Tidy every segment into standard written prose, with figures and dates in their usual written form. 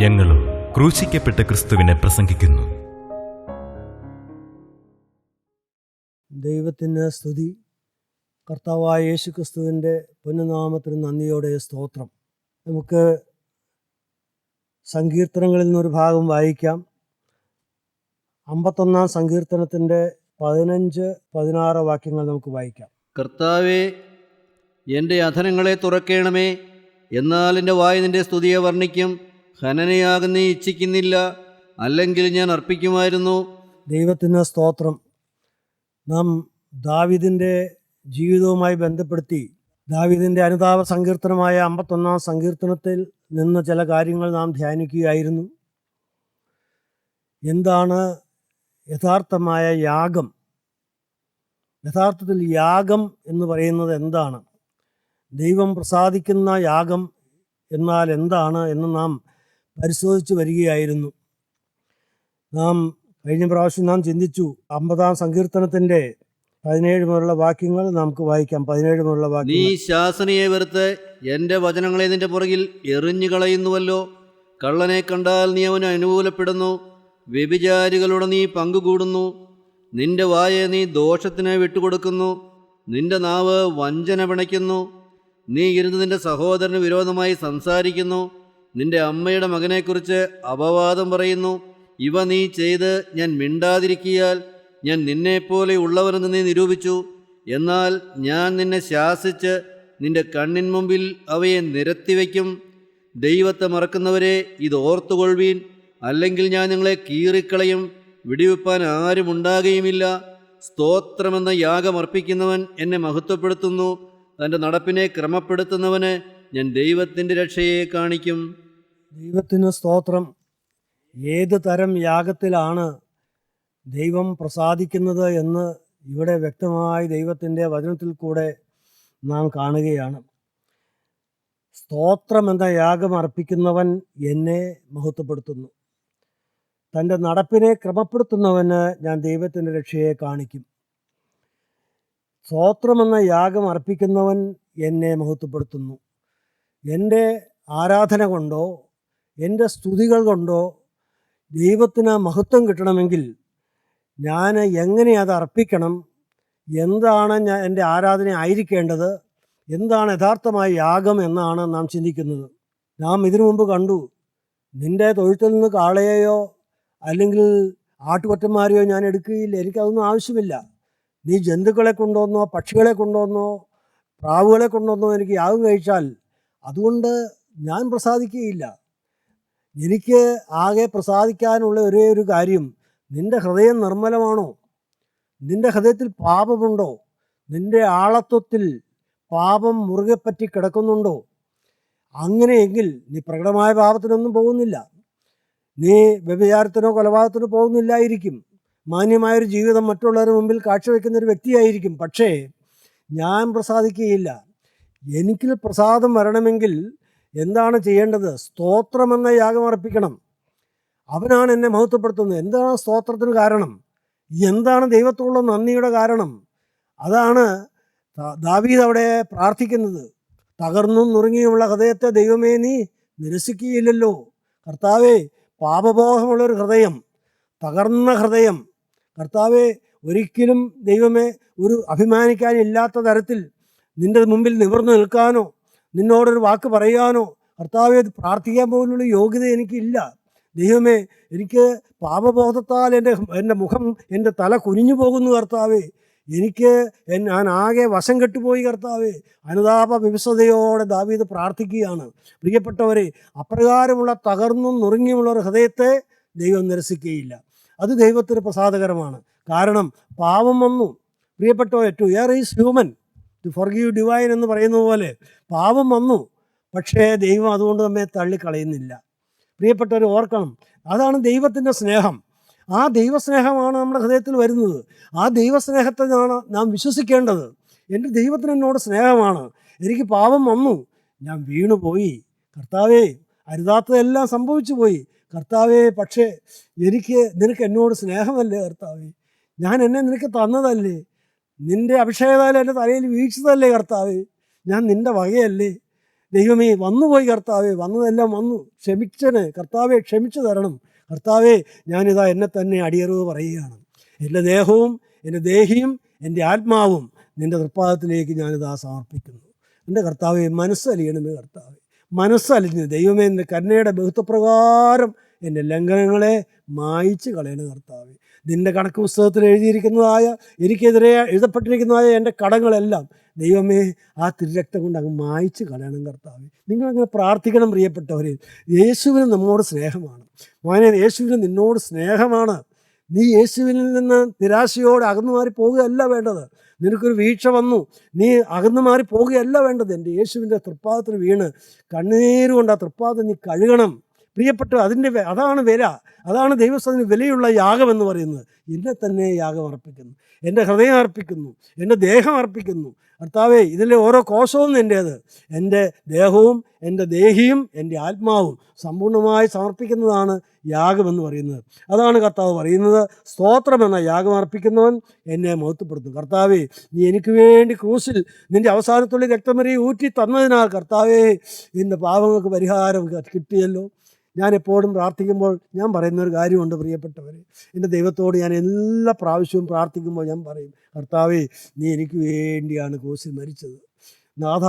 ഞങ്ങളും ക്രൂശിക്കപ്പെട്ട ക്രിസ്തുവിനെ പ്രസംഗിക്കുന്നു. ദൈവത്തിന് സ്തുതി. കർത്താവായ യേശു ക്രിസ്തുവിൻ്റെ പൊന്നുനാമത്തിന് നന്ദിയോടെ സ്തോത്രം. നമുക്ക് സങ്കീർത്തനങ്ങളിൽ നിന്നൊരു ഭാഗം വായിക്കാം. 51 സങ്കീർത്തനത്തിൻ്റെ 15-16 വാക്യങ്ങൾ നമുക്ക് വായിക്കാം. കർത്താവേ, എൻ്റെ അധരങ്ങളെ തുറക്കേണമേ, എന്നാൽ എൻ്റെ വായ് നിൻ്റെ സ്തുതിയെ വർണ്ണിക്കും. ഹനനയാഗം നീ ഇച്ഛിക്കുന്നില്ല, അല്ലെങ്കിൽ ഞാൻ അർപ്പിക്കുമായിരുന്നു. ദൈവത്തിന് സ്തോത്രം. നാം ദാവീദിൻ്റെ ജീവിതവുമായി ബന്ധപ്പെടുത്തി ദാവീദിൻ്റെ അനുതാപ സങ്കീർത്തനമായ 51 സങ്കീർത്തനത്തിൽ നിന്ന് ചില കാര്യങ്ങൾ നാം ധ്യാനിക്കുകയായിരുന്നു. എന്താണ് യഥാർത്ഥമായ യാഗം? യഥാർത്ഥത്തിൽ യാഗം എന്ന് പറയുന്നത് എന്താണ്? ദൈവം പ്രസാദിക്കുന്ന യാഗം എന്നാൽ എന്താണ് എന്ന് നാം പരിശോധിച്ച് വരികയായിരുന്നു. കഴിഞ്ഞ പ്രാവശ്യം നാം ചിന്തിച്ചു. 50 സങ്കീർത്തനത്തിൻ്റെ 17 മുതലുള്ള വാക്യങ്ങൾ നമുക്ക് വായിക്കാം. 17 മുതലുള്ള വാക്യം: നീ ശാസനയെ വെറുത്ത് എൻ്റെ വചനങ്ങളെ നിന്റെ പുറകിൽ എറിഞ്ഞു കളയുന്നുവല്ലോ. കള്ളനെ കണ്ടാൽ നീ അവന് അനുകൂലപ്പെടുന്നു, വ്യഭിചാരികളുടെ നീ പങ്കുകൂടുന്നു. നിന്റെ വായെ നീ ദോഷത്തിന് വിട്ടുകൊടുക്കുന്നു, നിന്റെ നാവ് വഞ്ചന പിണയ്ക്കുന്നു. നീ ഇരുന്ന് നിന്റെ സഹോദരന് വിരോധമായി സംസാരിക്കുന്നു, നിന്റെ അമ്മയുടെ മകനെക്കുറിച്ച് അപവാദം പറയുന്നു. ഇവ നീ ചെയ്ത് ഞാൻ മിണ്ടാതിരിക്കിയാൽ ഞാൻ നിന്നെപ്പോലെ ഉള്ളവരെന്ന് നീ നിരൂപിച്ചു. എന്നാൽ ഞാൻ നിന്നെ ശാസിച്ച് നിന്റെ കണ്ണിൻ മുമ്പിൽ അവയെ നിരത്തിവെക്കും. ദൈവത്തെ മറക്കുന്നവരെ ഇത് ഓർത്തുകൊള്ളുവീൻ, അല്ലെങ്കിൽ ഞാൻ നിങ്ങളെ കീറിക്കളയും. വിടിവെപ്പാൻ ആരും ഉണ്ടാകുകയുമില്ല. സ്തോത്രമെന്ന യാഗം അർപ്പിക്കുന്നവൻ എന്നെ മഹത്വപ്പെടുത്തുന്നു. തൻ്റെ നടപ്പിനെ ക്രമപ്പെടുത്തുന്നവന് ഞാൻ ദൈവത്തിൻ്റെ രക്ഷയെ കാണിക്കും. ദൈവത്തിന് സ്തോത്രം. ഏത് തരം യാഗത്തിലാണ് ദൈവം പ്രസാദിക്കുന്നത് എന്ന് ഇവിടെ വ്യക്തമായി ദൈവത്തിൻ്റെ വചനത്തിൽ കൂടെ നാം കാണുകയാണ്. സ്തോത്രമെന്ന യാഗം അർപ്പിക്കുന്നവൻ എന്നെ മഹത്വപ്പെടുത്തുന്നു. തൻ്റെ നടപ്പിനെ ക്രമപ്പെടുത്തുന്നവന് ഞാൻ ദൈവത്തിൻ്റെ രക്ഷയെ കാണിക്കും. സ്തോത്രമെന്ന യാഗം അർപ്പിക്കുന്നവൻ എന്നെ മഹത്വപ്പെടുത്തുന്നു. എൻ്റെ ആരാധന കൊണ്ടോ എൻ്റെ സ്തുതികൾ കൊണ്ടോ ദൈവത്തിന് മഹത്വം കിട്ടണമെങ്കിൽ ഞാൻ എങ്ങനെ അത് അർപ്പിക്കണം, എന്താണ് എൻ്റെ ആരാധന ആയിരിക്കേണ്ടത്, എന്താണ് യഥാർത്ഥമായ യാഗം എന്നാണ് നാം ചിന്തിക്കുന്നത്. നാം ഇതിനു മുമ്പ് കണ്ടു, നിൻ്റെ തൊഴുത്തിൽ നിന്ന് കാളയെയോ അല്ലെങ്കിൽ ആട്ടുകൊറ്റന്മാരെയോ ഞാൻ എടുക്കുകയില്ല, എനിക്കതൊന്നും ആവശ്യമില്ല. നീ ജന്തുക്കളെ കൊണ്ടുവന്നോ പക്ഷികളെ കൊണ്ടുവന്നോ പ്രാവുകളെ കൊണ്ടുവന്നോ എനിക്ക് യാഗം കഴിച്ചാൽ അതുകൊണ്ട് ഞാൻ പ്രസാദിക്കുകയില്ല. എനിക്ക് ആകെ പ്രസാദിക്കാനുള്ള ഒരേ ഒരു കാര്യം, നിൻ്റെ ഹൃദയം നിർമ്മലമാണോ, നിൻ്റെ ഹൃദയത്തിൽ പാപമുണ്ടോ, നിൻ്റെ ആളത്വത്തിൽ പാപം മുറുകെ പറ്റി കിടക്കുന്നുണ്ടോ? അങ്ങനെയെങ്കിൽ നീ പ്രകടമായ പാപത്തിനൊന്നും പോകുന്നില്ല, നീ വ്യഭിചാരത്തിനോ കൊലപാതകത്തിനോ പോകുന്നില്ലായിരിക്കും, മാന്യമായൊരു ജീവിതം മറ്റുള്ളവരുടെ മുമ്പിൽ കാഴ്ചവെക്കുന്നൊരു വ്യക്തിയായിരിക്കും. പക്ഷേ ഞാൻ പ്രസാദിക്കുകയില്ല. എനിക്കിൽ പ്രസാദം വരണമെങ്കിൽ എന്താണ് ചെയ്യേണ്ടത്? സ്തോത്രമെന്ന യാഗം അർപ്പിക്കണം. അവനാണ് എന്നെ മഹത്വപ്പെടുത്തുന്നത്. എന്താണ് സ്തോത്രത്തിന് കാരണം? എന്താണ് ദൈവത്തോടുള്ള നന്ദിയുടെ കാരണം? അതാണ് ദാവീദ് അവിടെ പ്രാർത്ഥിക്കുന്നത്. തകർന്നും നുറുങ്ങിയുമുള്ള ഹൃദയത്തെ ദൈവമേ നീ നിരസിക്കുകയില്ലല്ലോ. കർത്താവേ, പാപബോധമുള്ളൊരു ഹൃദയം, തകർന്ന ഹൃദയം, കർത്താവേ, ഒരിക്കലും ദൈവമേ ഒരു അഭിമാനിക്കാനില്ലാത്ത തരത്തിൽ നിൻ്റെ മുമ്പിൽ നിവർന്നു നിൽക്കാനോ നിന്നോടൊരു വാക്ക് പറയാനോ കർത്താവേ അത് പ്രാർത്ഥിക്കാൻ പോലുള്ള യോഗ്യത എനിക്കില്ല. ദൈവമേ, എനിക്ക് പാപബോധത്താൽ എൻ്റെ മുഖം, എൻ്റെ തല കുനിഞ്ഞു പോകുന്നു കർത്താവേ. ഞാൻ ആകെ വശം കെട്ടുപോയി കർത്താവേ. അനുതാപ വിവശതയോടെ ദാവീദ് പ്രാർത്ഥിക്കുകയാണ്. പ്രിയപ്പെട്ടവരെ, അപ്രകാരമുള്ള തകർന്നും നുറുങ്ങിയുമുള്ള ഒരു ഹൃദയത്തെ ദൈവം നിരസിക്കുകയില്ല. അത് ദൈവത്തിന് പ്രസാദകരമാണ്. കാരണം പാപം വന്നു. പ്രിയപ്പെട്ടവരെ, to err is human, to forgive divine എന്ന് പറയുന്നത് പോലെ പാപം വന്നു. പക്ഷേ ദൈവം അതുകൊണ്ട് നമ്മെ തള്ളിക്കളയുന്നില്ല. പ്രിയപ്പെട്ടവർ ഓർക്കണം, അതാണ് ദൈവത്തിൻ്റെ സ്നേഹം. ആ ദൈവസ്നേഹമാണ് നമ്മുടെ ഹൃദയത്തിൽ വരുന്നത്. ആ ദൈവസ്നേഹത്തിനാണ് നാം വിശ്വസിക്കേണ്ടത്. എൻ്റെ ദൈവത്തിന് എന്നോട് സ്നേഹമാണ്. എനിക്ക് പാപം വന്നു, ഞാൻ വീണുപോയി കർത്താവേ, അരുതാത്തതെല്ലാം സംഭവിച്ചു പോയി കർത്താവേ. പക്ഷേ നിനക്ക് എന്നോട് സ്നേഹമല്ലേ കർത്താവേ? എന്നെ നിനക്ക് തന്നതല്ലേ? നിൻ്റെ അഭിഷേകത്താൽ എൻ്റെ തലയിൽ വീഴ്ചതല്ലേ കർത്താവേ? ഞാൻ നിൻ്റെ വകയല്ലേ? ദൈവമേ വന്നുപോയി കർത്താവേ, വന്നതെല്ലാം വന്നു, ക്ഷമിച്ചന് കർത്താവെ, ക്ഷമിച്ചു തരണം കർത്താവേ. ഞാനിതാ എന്നെ തന്നെ അടിയറവ് പറയുകയാണ്. എൻ്റെ ദേഹവും എൻ്റെ ദേഹിയും എൻ്റെ ആത്മാവും നിൻ്റെ തൃപ്പാദത്തിലേക്ക് ഞാനിതാ സമർപ്പിക്കുന്നു. എൻ്റെ കർത്താവെ, മനസ്സലിയണമേ കർത്താവെ, മനസ്സലിഞ്ഞ് ദൈവമേ, എൻ്റെ കരുണയുടെ ബഹുത്വപ്രകാരം എൻ്റെ ലംഘനങ്ങളെ മായിച്ച് കളയണ കർത്താവെ. നിൻ്റെ കണക്ക് പുസ്തകത്തിൽ എഴുതിയിരിക്കുന്നതായ, എനിക്കെതിരെ എഴുതപ്പെട്ടിരിക്കുന്നതായ എൻ്റെ കടങ്ങളെല്ലാം ദൈവമേ ആ തിരുരക്തം കൊണ്ട് അങ്ങ് മായിച്ച് കളയണം കർത്താവെ. നിങ്ങളങ്ങനെ പ്രാർത്ഥിക്കണം പ്രിയപ്പെട്ടവരെ. യേശുവിന് നമ്മോട് സ്നേഹമാണ് മോനെ, യേശുവിന് നിന്നോട് സ്നേഹമാണ്. നീ യേശുവിൽ നിന്ന് നിരാശയോടെ അകന്നു മാറി പോകുകയല്ല വേണ്ടത്. നിനക്കൊരു വീഴ്ച വന്നു, നീ അകന്നു മാറി പോകുകയല്ല വേണ്ടത്. എൻ്റെ യേശുവിൻ്റെ തൃപ്പാദത്തിൽ വീണ് കണ്ണീരുകൊണ്ട് ആ തൃപ്പാദം നീ കഴുകണം പ്രിയപ്പെട്ട. അതാണ് വില, അതാണ് ദൈവസ്ഥന് വിലയുള്ള യാഗമെന്ന് പറയുന്നത്. എന്നെ തന്നെ യാഗം അർപ്പിക്കുന്നു, എൻ്റെ ഹൃദയം അർപ്പിക്കുന്നു, എൻ്റെ ദേഹം അർപ്പിക്കുന്നു കർത്താവേ. ഇതിലെ ഓരോ കോശവും എൻ്റേത്. എൻ്റെ ദേഹവും എൻ്റെ ദേഹിയും എൻ്റെ ആത്മാവും സമ്പൂർണ്ണമായി സമർപ്പിക്കുന്നതാണ് യാഗമെന്ന് പറയുന്നത്. അതാണ് കർത്താവ് പറയുന്നത്, സ്തോത്രമെന്ന യാഗം അർപ്പിക്കുന്നവൻ എന്നെ മഹത്വപ്പെടുത്തും. കർത്താവേ, നീ എനിക്ക് വേണ്ടി ക്രൂശിൽ നിൻ്റെ അവസാനത്തുള്ള രക്തം വരെ ഊറ്റി തന്നതിനാൽ കർത്താവേ, എൻ്റെ പാപങ്ങൾക്ക് പരിഹാരം കിട്ടിയല്ലോ. ഞാൻ എപ്പോഴും പ്രാർത്ഥിക്കുമ്പോൾ ഞാൻ പറയുന്നൊരു കാര്യമുണ്ട് പ്രിയപ്പെട്ടവരെ. എൻ്റെ ദൈവത്തോട് ഞാൻ എല്ലാ പ്രാവശ്യവും പ്രാർത്ഥിക്കുമ്പോൾ ഞാൻ പറയും, കർത്താവേ, നീ എനിക്ക് വേണ്ടിയാണ് ക്രൂശിൽ മരിച്ചത്. നാഥ,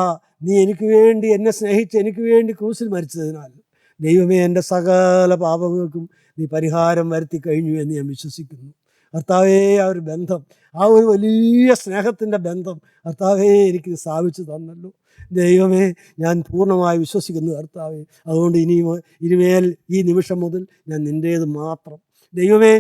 നീ എനിക്ക് വേണ്ടി എന്നെ സ്നേഹിച്ച് എനിക്ക് വേണ്ടി ക്രൂശിൽ മരിച്ചതിനാൽ ദൈവമേ, എൻ്റെ സകല പാപങ്ങൾക്കും നീ പരിഹാരം വരുത്തി കഴിഞ്ഞു എന്ന് ഞാൻ വിശ്വസിക്കുന്നു. കർത്താവേ, ആ ഒരു ബന്ധം, ആ ഒരു വലിയ സ്നേഹത്തിൻ്റെ ബന്ധം കർത്താവേ എനിക്ക് സ്ഥാപിച്ചു തന്നല്ലോ. ദൈവമേ, ഞാൻ പൂർണ്ണമായി വിശ്വസിക്കുന്നു കർത്താവേ. അതുകൊണ്ട് ഇനിമേൽ ഈ നിമിഷം മുതൽ ഞാൻ നിൻ്റേത് മാത്രം. ദൈവമേ,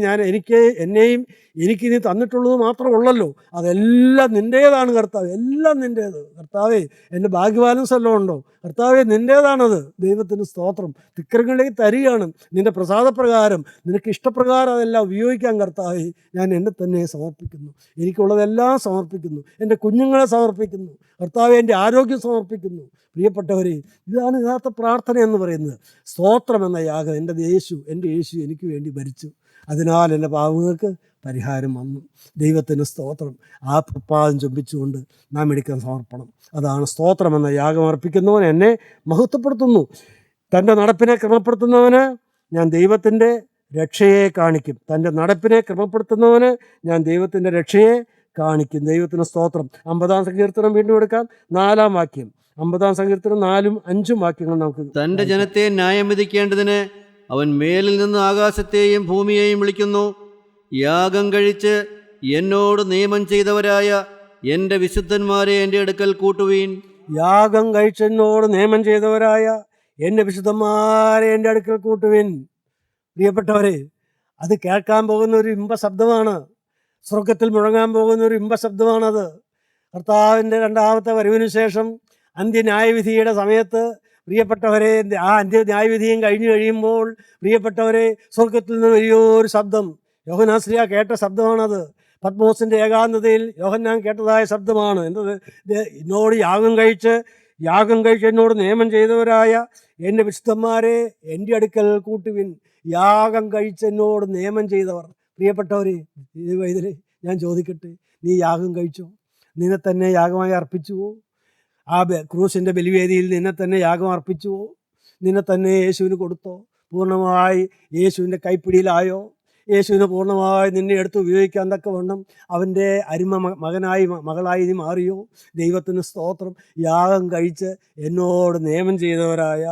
എന്നെയും എനിക്കിനി തന്നിട്ടുള്ളത് മാത്രമുള്ളല്ലോ, അതെല്ലാം നിൻ്റേതാണ് കർത്താവേ, എല്ലാം നിൻ്റേത് കർത്താവേ. എൻ്റെ ഭാഗ്യബാലൻസ് എല്ലാം ഉണ്ടോ കർത്താവേ, നിൻ്റേതാണത്. ദൈവത്തിന് സ്തോത്രം. തിക്കരങ്ങളിലേക്ക് തരികയാണ് നിൻ്റെ പ്രസാദപ്രകാരം, നിനക്ക് ഇഷ്ടപ്രകാരം അതെല്ലാം ഉപയോഗിക്കാൻ കർത്താവേ. ഞാൻ എന്നെ തന്നെ സമർപ്പിക്കുന്നു, എനിക്കുള്ളതെല്ലാം സമർപ്പിക്കുന്നു, എൻ്റെ കുഞ്ഞുങ്ങളെ സമർപ്പിക്കുന്നു കർത്താവേ, എൻ്റെ ആരോഗ്യം സമർപ്പിക്കുന്നു. പ്രിയപ്പെട്ടവരെ, ഇതാണ് യഥാർത്ഥ പ്രാർത്ഥന എന്ന് പറയുന്നത്. സ്തോത്രം എന്ന യാഗം എൻ്റെ യേശു എനിക്ക് വേണ്ടി മരിച്ചു, അതിനാൽ എൻ്റെ പാപങ്ങൾക്ക് പരിഹാരം വന്നു. ദൈവത്തിന് സ്തോത്രം. ആ പ്രഭാതം ചുംബിച്ചുകൊണ്ട് നാം എടുക്കുന്ന സമർപ്പണം അതാണ് സ്തോത്രം എന്ന യാഗം അർപ്പിക്കുന്നവൻ എന്നെ മഹത്വപ്പെടുത്തുന്നു. തൻ്റെ നടപ്പിനെ ക്രമപ്പെടുത്തുന്നവന് ഞാൻ ദൈവത്തിൻ്റെ രക്ഷയെ കാണിക്കും. തൻ്റെ നടപ്പിനെ ക്രമപ്പെടുത്തുന്നവന് ഞാൻ ദൈവത്തിൻ്റെ രക്ഷയെ കാണിക്കും. ദൈവത്തിന് സ്തോത്രം. 50-ാം സങ്കീർത്തനം വീണ്ടും എടുക്കാം, 4-ാം വാക്യം. 50-ാം സങ്കീർത്തനം 4ഉം 5ഉം വാക്യങ്ങൾ നമുക്ക്. തൻ്റെ ജനത്തെ ന്യായം വിധിക്കേണ്ടതിന് അവൻ മേലിൽ നിന്ന് ആകാശത്തെയും ഭൂമിയെയും വിളിക്കുന്നു. യാഗം കഴിച്ച് എന്നോട് നിയമം ചെയ്തവരായ എൻ്റെ വിശുദ്ധന്മാരെ എൻ്റെ അടുക്കൽ കൂട്ടുവീൻ. യാഗം കഴിച്ചെന്നോട് നിയമം ചെയ്തവരായ എൻ്റെ വിശുദ്ധന്മാരെ എൻ്റെ അടുക്കൽ കൂട്ടുവീൻ. പ്രിയപ്പെട്ടവരെ, അത് കേൾക്കാൻ പോകുന്ന ഒരു ഇമ്പശബ്ദമാണ്, സ്വർഗത്തിൽ മുഴങ്ങാൻ പോകുന്ന ഒരു ഇമ്പശബ്ദമാണത്. കർത്താവിൻ്റെ രണ്ടാമത്തെ വരവിന് ശേഷം അന്ത്യന്യായവിധിയുടെ സമയത്ത് പ്രിയപ്പെട്ടവരെ, ആ അന്ത്യന്യായവിധിയും കഴിഞ്ഞു കഴിയുമ്പോൾ പ്രിയപ്പെട്ടവരെ, സ്വർഗത്തിൽ നിന്ന് വലിയൊരു ശബ്ദം യോഹന്നാൻ ശ്ലീഹ കേട്ട ശബ്ദമാണത്. പത്മോസിൻ്റെ ഏകാന്തതയിൽ യോഹന്നാൻ കേട്ടതായ ശബ്ദമാണ്. എന്നോട് യാഗം കഴിച്ച് എന്നോട് നിയമം ചെയ്തവരായ എൻ്റെ വിശുദ്ധന്മാരെ എൻ്റെ അടുക്കൽ കൂട്ടുവിൻ. യാഗം കഴിച്ച് എന്നോട് നിയമം ചെയ്തവർ. പ്രിയപ്പെട്ടവരെ, ഇതിലെ ഞാൻ ചോദിക്കട്ടെ, നീ യാഗം കഴിച്ചോ? നിന്നെ തന്നെ യാഗമായി അർപ്പിച്ചുവോ? ആ ക്രൂശിൻ്റെ ബലിവേദിയിൽ നിന്നെ തന്നെ യാഗം അർപ്പിച്ചുവോ? നിന്നെ തന്നെ യേശുവിന് കൊടുത്തോ? പൂർണ്ണമായി യേശുവിൻ്റെ കൈപ്പിടിയിലായോ? യേശുവിനെ പൂർണ്ണമായി നിന്നെ എടുത്ത് ഉപയോഗിക്കാൻ തക്കവണ്ണം അവൻ്റെ അരുമ മകളായി നീ മാറിയോ? ദൈവത്തിന് സ്തോത്രം. യാഗം കഴിച്ച് എന്നോട് നിയമം ചെയ്തവരായ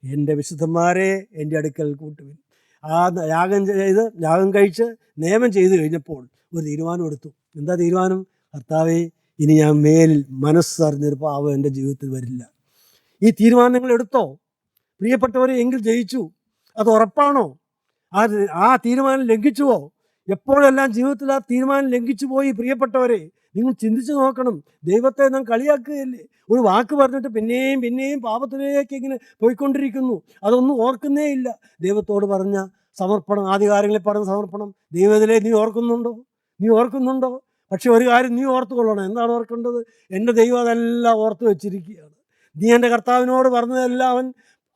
എൻ്റെ വിശുദ്ധന്മാരെ എൻ്റെ അടുക്കൽ കൂട്ടുവിൻ. ആ യാഗം കഴിച്ച് നിയമം ചെയ്തു കഴിഞ്ഞപ്പോൾ ഒരു തീരുമാനം എടുത്തു. എന്താ തീരുമാനം? കർത്താവേ, ഇനി ഞാൻ മേലിൽ മനസ്സറിഞ്ഞൊരു പാവം എൻ്റെ ജീവിതത്തിൽ വരില്ല. ഈ തീരുമാനം നിങ്ങൾ എടുത്തോ പ്രിയപ്പെട്ടവരെ? എങ്കിൽ ജയിച്ചു. അത് ഉറപ്പാണോ? ആ തീരുമാനം ലംഘിച്ചുവോ? എപ്പോഴെല്ലാം ജീവിതത്തിൽ ആ തീരുമാനം ലംഘിച്ചു പോയി പ്രിയപ്പെട്ടവരെ, നിങ്ങൾ ചിന്തിച്ചു നോക്കണം. ദൈവത്തെ നാം കളിയാക്കുകയല്ലേ? ഒരു വാക്ക് പറഞ്ഞിട്ട് പിന്നെയും പിന്നെയും പാപത്തിലേക്ക് ഇങ്ങനെ പോയിക്കൊണ്ടിരിക്കുന്നു, അതൊന്നും ഓർക്കുന്നേ ഇല്ല. ദൈവത്തോട് പറഞ്ഞ സമർപ്പണം, ആദ്യകാര്യങ്ങളിൽ പറഞ്ഞ സമർപ്പണം ദൈവത്തിലെ നീ ഓർക്കുന്നുണ്ടോ? പക്ഷെ ഒരു കാര്യം നീ ഓർത്തുകൊള്ളണം. എന്താണ് ഓർക്കേണ്ടത്? എൻ്റെ ദൈവം അതെല്ലാം ഓർത്ത് വെച്ചിരിക്കുകയാണ്. നീ എൻ്റെ കർത്താവിനോട് പറഞ്ഞതെല്ലാം അവൻ